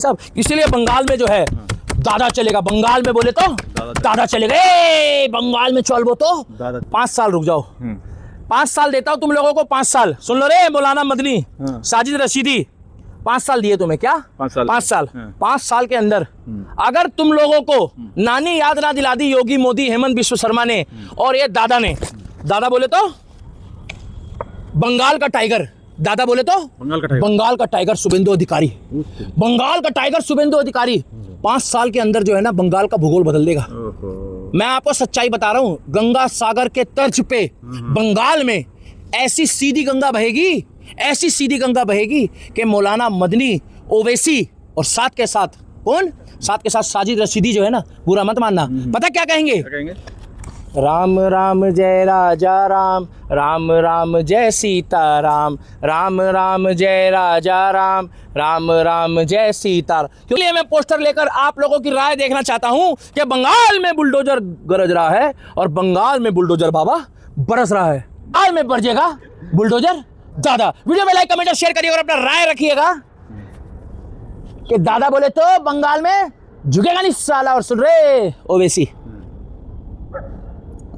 सब इसीलिए बंगाल में जो है दादा चलेगा। बंगाल में बोले तो दादा चलेगा। बंगाल में चल वो तो 5 साल रुक जाओ। 5 साल देता हूं तुम लोगों को। 5 साल सुन लो रे मौलाना मदनी, साजिद रशीदी, 5 साल दिए तुम्हें। क्या 5 साल? 5 साल के अंदर अगर तुम लोगों को नानी याद ना दिला दी योगी मोदी हेमंत बिश्व शर्मा ने और ये दादा ने, दादा बोले तो बंगाल का टाइगर, दादा बोले तो बंगाल का टाइगर शुभेंदु अधिकारी, बंगाल का टाइगर शुभेंदु अधिकारी 5 साल के अंदर जो है ना बंगाल का भूगोल बदल देगा। मैं आपको सच्चाई बता रहा हूं, गंगा सागर के तर्ज पे बंगाल में ऐसी सीधी गंगा बहेगी, ऐसी सीधी गंगा बहेगी कि मौलाना मदनी, ओवैसी और साथ के साथ कौन, साथ के साथ साजिद रशीदी जो है ना, बुरा मत मानना, पता क्या कहेंगे? राम राम जय राजा राम, राम राम जय सीता राम, राम राम जय राजा राम, राम राम जय सीता। क्योंकि मैं पोस्टर लेकर आप लोगों की राय देखना चाहता हूं कि बंगाल में बुलडोजर गरज रहा है और बंगाल में बुलडोजर बाबा बरस रहा है। बंगाल में बरजेगा बुलडोजर दादा। वीडियो में लाइक कमेंट और शेयर करिएगा और अपना राय रखिएगा कि दादा बोले तो बंगाल में झुकेगा नहीं साला। और सुन रहे ओवैसी,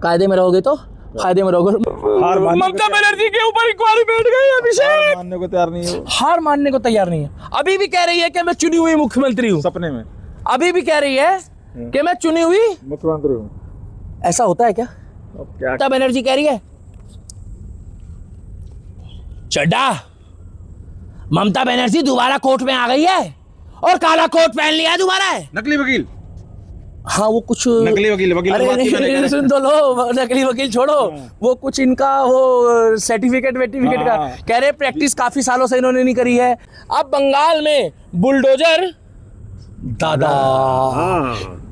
कायदे में रहोगे तो फायदे में रहोगे। ममता बनर्जी के ऊपर इंक्वायरी बैठ गई। अभिषेक मानने को तैयार नहीं है, हार मानने को तैयार नहीं है। अभी भी कह रही है कि मैं चुनी हुई मुख्यमंत्री हूँ, सपने में अभी भी कह रही है कि मैं चुनी हुई मुख्यमंत्री हूँ। ऐसा होता है क्या? ममता बनर्जी कह रही है चड्डा, ममता बनर्जी दोबारा कोर्ट में आ गई है और काला कोट पहन लिया है दोबारा है। नकली वकील, हाँ वो कुछ नकली वकील, अरे सुन तो लो, नकली वकील छोड़ो, वो कुछ इनका वो सर्टिफिकेट वेटिफिकेट का कह रहे प्रैक्टिस काफी सालों से इन्होंने नहीं करी है। अब बंगाल में बुलडोजर दादा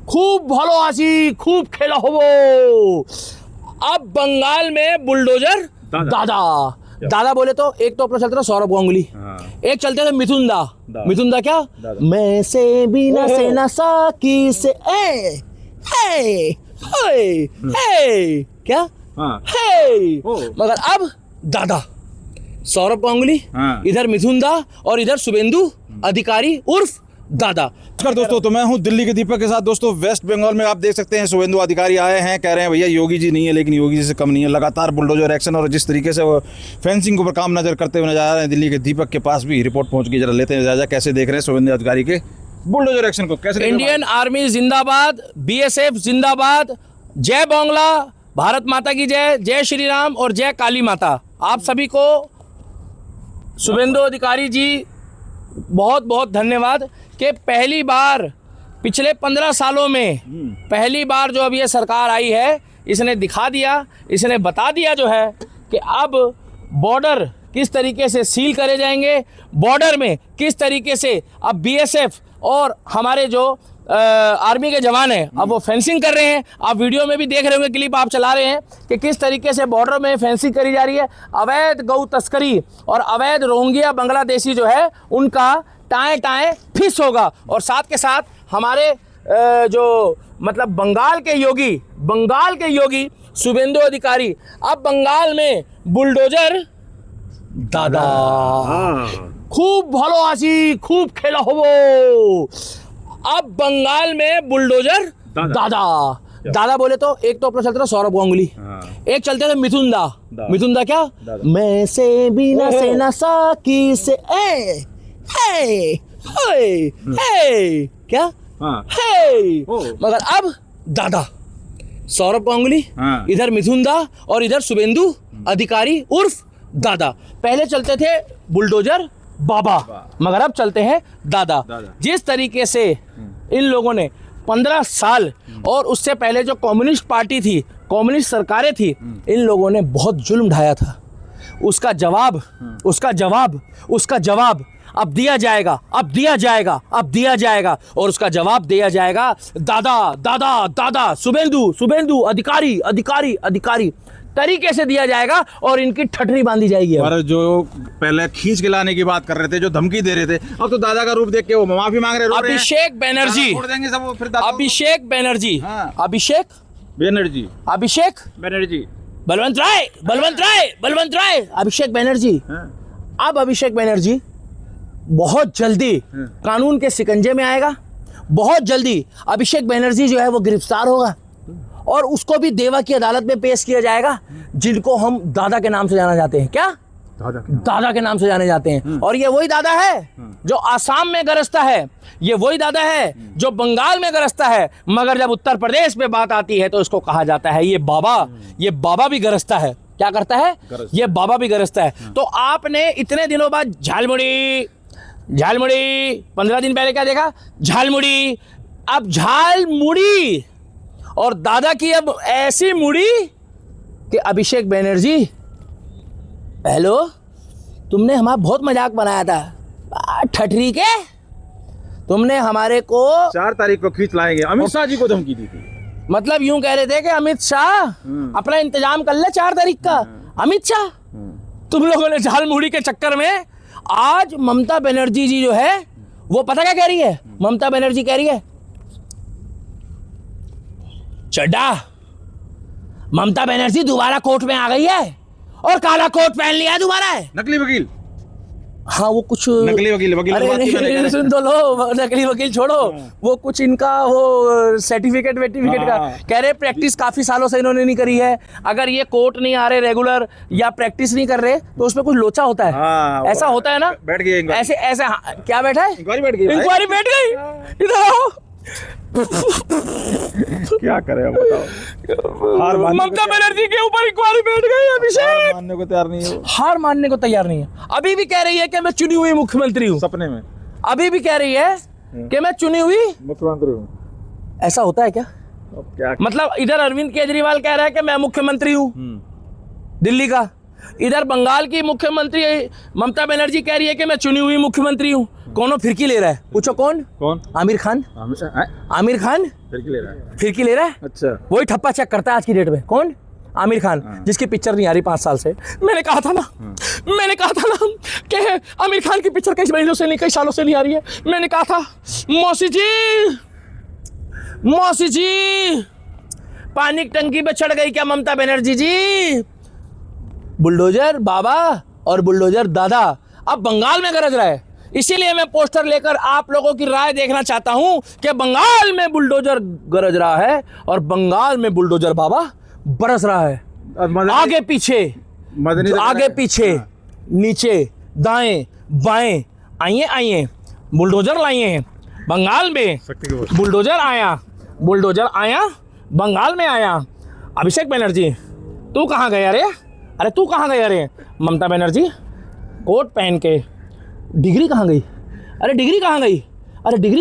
खूब भालो आसी, खूब खेला हो वो। अब बंगाल में बुलडोजर दादा, दादा बोले तो एक तो अपना चलता था सौरभ गांगुली, एक चलते थे मिथुन दा। मिथुन दा क्या? मैं से बिना से ना साकी से ए हे हे क्या हे। मगर अब दादा, सौरभ गांगुली, इधर मिथुन दा और इधर शुभेंदु अधिकारी उर्फ दादा। नमस्कार दोस्तों, तो मैं हूं दिल्ली के दीपक के साथ। दोस्तों वेस्ट बंगाल में आप देख सकते हैं शुभेंदु अधिकारी आए हैं, कह रहे हैं भैया योगी जी नहीं है, लेकिन योगी जी से कम नहीं है। लगातार बुलडोजर एक्शन और जिस तरीके से वो फेंसिंग के ऊपर काम नजर करते हुए नजर आ रहे हैं। दिल्ली के दीपक के पास भी रिपोर्ट पहुंच गई, जरा लेते हैं जायजा कैसे देख रहे हैं शुभेंदु अधिकारी के बुलडोजर एक्शन को। कैसे? इंडियन आर्मी जिंदाबाद, BSF जिंदाबाद, जय बांग्ला, भारत माता की जय, जय श्री राम और जय काली माता। आप सभी को शुभेंदु अधिकारी जी बहुत बहुत धन्यवाद कि पहली बार पिछले 15 सालों में पहली बार जो अब ये सरकार आई है, इसने दिखा दिया, इसने बता दिया जो है कि अब बॉर्डर किस तरीके से सील करे जाएंगे, बॉर्डर में किस तरीके से अब BSF और हमारे जो आर्मी के जवान हैं अब वो फेंसिंग कर रहे हैं। आप वीडियो में भी देख रहे होंगे, क्लिप आप चला रहे हैं कि किस तरीके से बॉर्डर में फेंसिंग करी जा रही है। अवैध गौ तस्करी और अवैध रोहिंग्या बांग्लादेशी जो है उनका टाएं टाएं फिस होगा। और साथ के साथ हमारे जो मतलब बंगाल के योगी शुभेंदु अधिकारी अब बंगाल में बुलडोजर दादा खूब भालो आसी, खूब खेला हो वो। अब बंगाल में बुलडोजर दादा बोले तो एक तो अपना चलता था सौरभ गांगुली, एक चलते थे मिथुन दा। मिथुन दा क्या? मैं से बिना से ना साकी से ए हे हे क्या हे। मगर अब दादा, सौरभ गांगुली, इधर मिथुन दा और इधर शुभेंदु अधिकारी उर्फ दादा। पहले चलते थे बुलडोजर बाबा, मगर अब चलते हैं दादा। जिस तरीके से इन लोगों ने 15 साल और उससे पहले जो कम्युनिस्ट पार्टी थी, कम्युनिस्ट सरकारें थी, इन लोगों ने बहुत जुल्म ढाया था। उसका जवाब अब दिया जाएगा, अब दिया जाएगा और उसका जवाब दिया जाएगा दादा शुभेंदु अधिकारी तरीके से दिया जाएगा और इनकी ठठरी बांधी जाएगी। और जो पहले खींच के लाने की बात कर रहे थे, जो धमकी दे रहे थे, अब तो दादा का रूप देख के वो माफी मांग रहे हैं। अभिषेक बनर्जी, छोड़ देंगे सब फिर अभिषेक बनर्जी, बलवंत राय, अभिषेक बनर्जी। अब अभिषेक बनर्जी बहुत जल्दी कानून के शिकंजे में आएगा। बहुत जल्दी अभिषेक बनर्जी जो है वो गिरफ्तार होगा और उसको भी देवा की अदालत में पेश किया जाएगा, जिनको हम दादा के नाम से जाना जाते हैं। क्या? दादा के नाम से जाने जाते हैं। और ये वही दादा है जो आसाम में गरजता है, ये वही दादा है जो बंगाल में गरजता है, मगर जब उत्तर प्रदेश पे बात आती है तो इसको कहा जाता है ये बाबा भी गरजता है। क्या करता है? ये बाबा भी गरजता है। तो आपने इतने दिनों बाद झालमुड़ी 15 दिन पहले क्या देखा? झालमुड़ी। अब झालमुड़ी और दादा की अब ऐसी मुड़ी कि अभिषेक बनर्जी, हेलो, तुमने हमारा बहुत मजाक बनाया था ठठरी के, तुमने हमारे को 4 तारीख को खींच लाएंगे, अमित शाह जी को धमकी दी थी। मतलब यूं कह रहे थे कि अमित शाह अपना इंतजाम कर ले 4 तारीख का। अमित शाह, तुम लोगों ने झालमुड़ी के चक्कर में आज ममता बनर्जी जी जो है वो पता क्या कह रही है? ममता बनर्जी कह रही है चड्डा, ममता बनर्जी दोबारा कोर्ट में आ गई है और काला कोट पहन लिया दोबारा है। नकली वकील, हाँ वो कुछ नकली वकील अरे सुन तो लो, नकली वकील छोड़ो, वो कुछ इनका वो सर्टिफिकेट का कह रहे प्रैक्टिस काफी सालों से इन्होंने नहीं करी है। अगर ये कोर्ट नहीं आ रहे रेगुलर या प्रैक्टिस नहीं कर रहे तो उसमें कुछ लोचा होता है। ऐसा होता है ना? बैठ गई ऐसे क्या बैठा है? इंक्वायरी बैठ गई। इंक्वायरी बैठ गई। इधर आओ। क्या करें अब बताओ। ममता बनर्जी के ऊपर इंक्वायरी बैठ गई। अभिषेक मानने को तैयार नहीं है, हार मानने को तैयार नहीं है। अभी भी कह रही है कि मैं चुनी हुई मुख्यमंत्री हूँ। सपने में अभी भी कह रही है कि मैं चुनी हुई मुख्यमंत्री हूँ। ऐसा होता है क्या? अब क्या मतलब इधर अरविंद केजरीवाल कह रहा है कि मैं मुख्यमंत्री हूँ दिल्ली का, इधर बंगाल की मुख्यमंत्री ममता बनर्जी कह रही है कि मैं चुनी हुई मुख्यमंत्री हूँ। कौन फिरकी ले रहा है? पूछो कौन? आमिर खान। आमिर खान फिरकी ले रहा है। अच्छा, वही ठप्पा चेक करता है आज की डेट में। कौन? आमिर खान, जिसकी पिक्चर नहीं आ रही 5 साल से। मैंने कहा था ना कि आमिर खान की पिक्चर कई महीनों से नहीं, कई सालों से नहीं आ रही है। मैंने कहा था मौसी जी पानी की टंकी पे चढ़ गई क्या ममता बनर्जी जी? बुलडोजर बाबा और बुलडोजर दादा अब बंगाल में गरज रहा है। इसीलिए मैं पोस्टर लेकर आप लोगों की राय देखना चाहता हूं कि बंगाल में बुलडोजर गरज रहा है और बंगाल में बुलडोजर बाबा बरस रहा है। आगे पीछे नीचे दाएं बाएं आइए बुलडोजर लाइए हैं बंगाल में। बुलडोजर आया बंगाल में आया। अभिषेक बनर्जी तू कहाँ गया रे? अरे तू कहाँ गया रे? ममता बनर्जी कोट पहन के डिग्री कहाँ गई? अरे डिग्री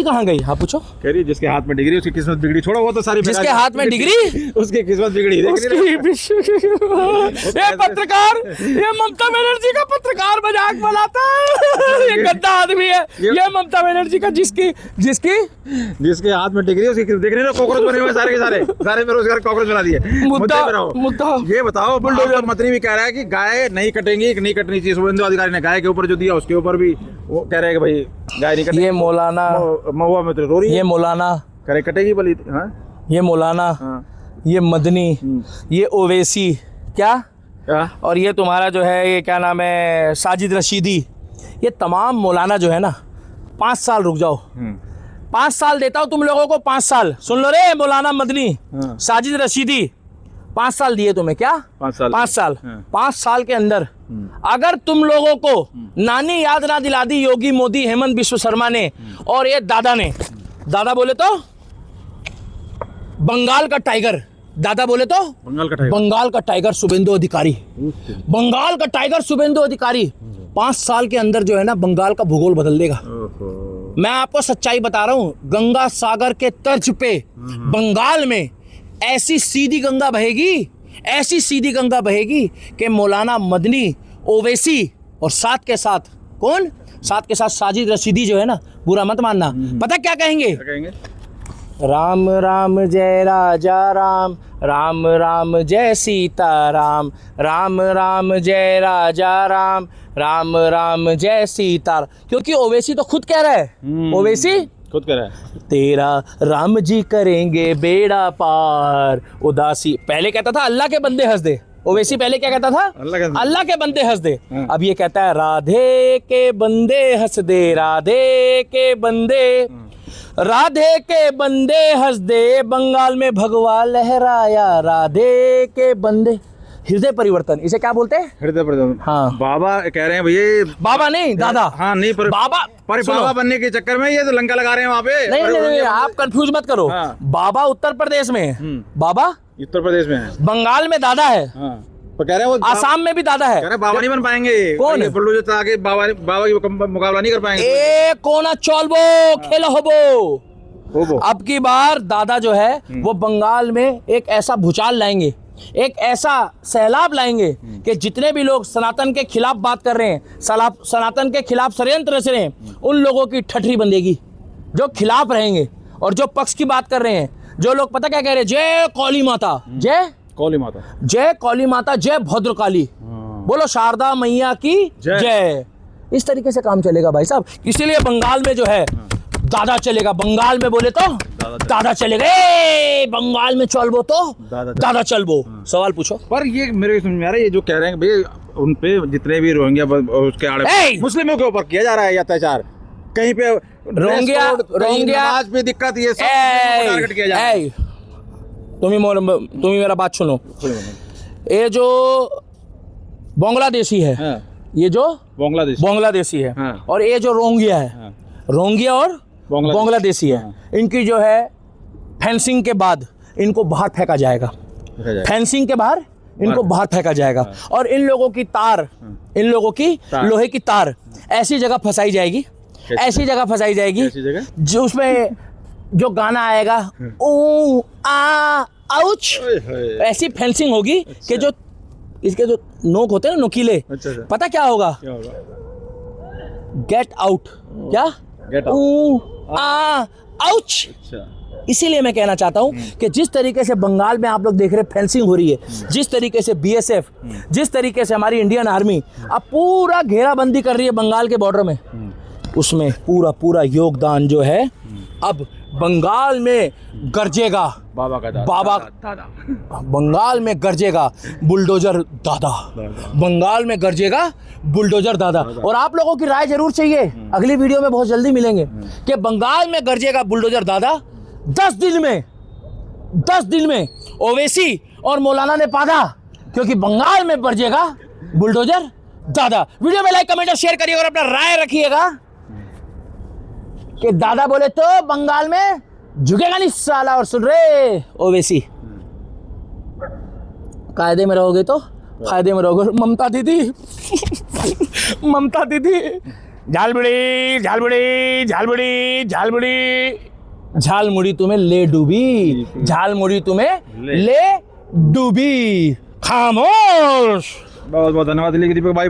कहाँ गई? हाँ पूछो। कह रही जिसके हाथ में डिग्री उसकी किस्मत बिगड़ी। छोड़ो वो तो सारी जिसके हाथ में डिग्री उसकी किस्मत बिगड़ी। ये पत्रकार, ये ममता बनर्जी का पत्रकार मजाक बनाता है। ये गद्दा आदमी है ये ममता बनर्जी का, जिसके हाथ में डिग्री उसकी देख रहे हो कॉकरोच बने हुए सारे बेरोजगार कॉकरोच बना दिए। मुद्दा ये बताओ, बुलडोजर मंत्री भी कह रहा है कि गाय नहीं कटेंगी, नहीं कटनी चाहिए। शुभेंदु अधिकारी ने गाय के ऊपर जो दिया उसके ऊपर भी वो कह रहे हैं कि भाई गाय नहीं कटेगी। ये मौलाना महुआ में तो रो रही है। ये मौलाना करे कटेगी बोली। हाँ ये मौलाना, ये मदनी, ये ओवैसी क्या, और ये तुम्हारा जो है ये क्या नाम है साजिद रशीदी, ये तमाम मौलाना जो है ना 5 साल रुक जाओ, 5 साल देता हूँ तुम लोगों को। 5 साल सुन लो रे, मौलाना मदनी साजिद रशीदी 5 साल दिए तुम्हें। क्या 5 साल? 5 साल के अंदर अगर तुम लोगों को नानी याद ना दिला दी योगी मोदी हेमंत बिश्व शर्मा ने और ये दादा ने, दादा बोले तो बंगाल का टाइगर, दादा बोले तो बंगाल का टाइगर शुभेंदु अधिकारी, बंगाल का टाइगर शुभेंदु अधिकारी 5 साल के अंदर जो है ना बंगाल का भूगोल बदल देगा। मैं आपको सच्चाई बता रहा हूं, गंगा सागर के तर्ज पे बंगाल में ऐसी सीधी गंगा बहेगी कि मौलाना मदनी, ओवैसी और साथ के साथ कौन? साथ के साथ साजिद रशीदी जो है ना, बुरा मत मानना, पता क्या कहेंगे? राम राम जय राजा राम, राम राम जय सीता राम, राम राम जय राजा राम, राम राम जय सीता। क्योंकि ओवैसी तो खुद कह रहा है, ओवैसी खुद कह रहा है तेरा राम जी करेंगे बेड़ा पार। उदासी पहले कहता था अल्लाह के बंदे हंस दे, ओवैसी पहले क्या कहता था? अल्लाह के बंदे हंस दे। हाँ। अब ये कहता है राधे के बंदे हंस दे, राधे के बंदे, राधे के बंदे हंस दे, बंगाल में भगवा लहराया, राधे के बंदे। हृदय परिवर्तन, इसे क्या बोलते हैं? हृदय परिवर्तन। हाँ। बाबा कह रहे हैं भैया, बाबा नहीं, दादा। हाँ नहीं, पर बाबा, पर सुनो। बाबा बनने के चक्कर में ये तो लंका लगा रहे हैं वहाँ पे। नहीं नहीं नहीं, आप कंफ्यूज मत करो। हाँ। बाबा उत्तर प्रदेश में है, बाबा उत्तर प्रदेश में है। बंगाल में दादा है, हाँ, तो कह रहे हैं वो आसाम में भी दादा कह है। रहे हैं बाबा नहीं बन पाएंगे। कौन? ये बुलडोजर चला के बाबा की मुकाबला नहीं कर पाएंगे। ए कोना चलबो खेल होबो। वो अब की बार दादा जो है वो बंगाल में एक ऐसा भूचाल लाएंगे, एक ऐसा सैलाब लाएंगे कि जितने भी लोग सनातन के खिलाफ बात कर रहे हैं, सनातन के खिलाफ षड्यंत्र रच रहे हैं, उन लोगों की ठठरी बंधेगी। जो खिलाफ रहेंगे और जो पक्ष की बात कर रहे हैं, जो लोग पता क्या कह रहे हैं, जय कौली माता, जय कौली माता, जय कौली माता, जय भद्रकाली, बोलो शारदा मैया की जय। इस तरीके से काम चलेगा भाई साहब। इसीलिए बंगाल में जो है दादा चलेगा। बंगाल में बोले तो दादा चलेगा। ए बंगाल में चलबो तो दादा चलबो। सवाल पूछो। पर ये मेरे समझ में आ रहा है, ये जो कह रहे हैं भैया उन पे जितने भी रोहिंग्या उसके आड़े मुस्लिमों के ऊपर किया जा रहा है अत्याचार, कहीं पे रोहिंग्या नमाज पे दिक्कत, ये सब टारगेट किया जा रहा है। तुम ही मेरा बात सुनो। ये जो बांग्लादेशी है, ये जो बांग्लादेशी है, और ये जो रोहिंग्या है, रोहिंग्या और बांग्लादेशी है, इनकी जो है फेंसिंग के बाद इनको बाहर फेंका जाएगा। फेंसिंग के बाहर इनको बाहर फेंका जाएगा और इन लोगों की तार, इन लोगों की लोहे की तार ऐसी जगह फंसाई जाएगी, ऐसी जगह फंसाई जाएगी जो उसमें जो गाना आएगा ओ आ आउच, ऐसी फेंसिंग होगी कि जो इसके जो नोक होते हैं ना, नुकीले, पता क्या होगा? Get out. क्या? आउच। इसीलिए मैं कहना चाहता हूं कि जिस तरीके से बंगाल में आप लोग देख रहे हैं फेंसिंग हो रही है, जिस तरीके से बीएसएफ, जिस तरीके से हमारी इंडियन आर्मी अब पूरा घेराबंदी कर रही है बंगाल के बॉर्डर में, उसमें पूरा पूरा योगदान जो है अब बंगाल में गरजेगा। बाबा का दादा, बंगाल में गरजेगा बुलडोजर दादा, बंगाल में गरजेगा बुलडोजर दादा। और आप लोगों की राय जरूर चाहिए, अगली वीडियो में बहुत जल्दी मिलेंगे कि बंगाल में गरजेगा बुलडोजर दादा। 10 दिन में ओवैसी और मौलाना ने पादा, क्योंकि बंगाल में गरजेगा बुलडोजर दादा। वीडियो में लाइक कमेंट और शेयर करिएगा और अपना राय रखिएगा कि दादा बोले तो बंगाल में झुकेगा नहीं साला। और सुन रहे ओवैसी, कायदे में रहोगे तो फायदे में रहोगे। ममता दीदी ममता दीदी, झालमुड़ी झालमुड़ी झालमुड़ी झालमुड़ी, झालमुड़ी तुम्हें ले डूबी, झालमुड़ी तुम्हें ले डूबी। खामोश। बहुत बहुत धन्यवाद दिल्ली के दीपक भाई।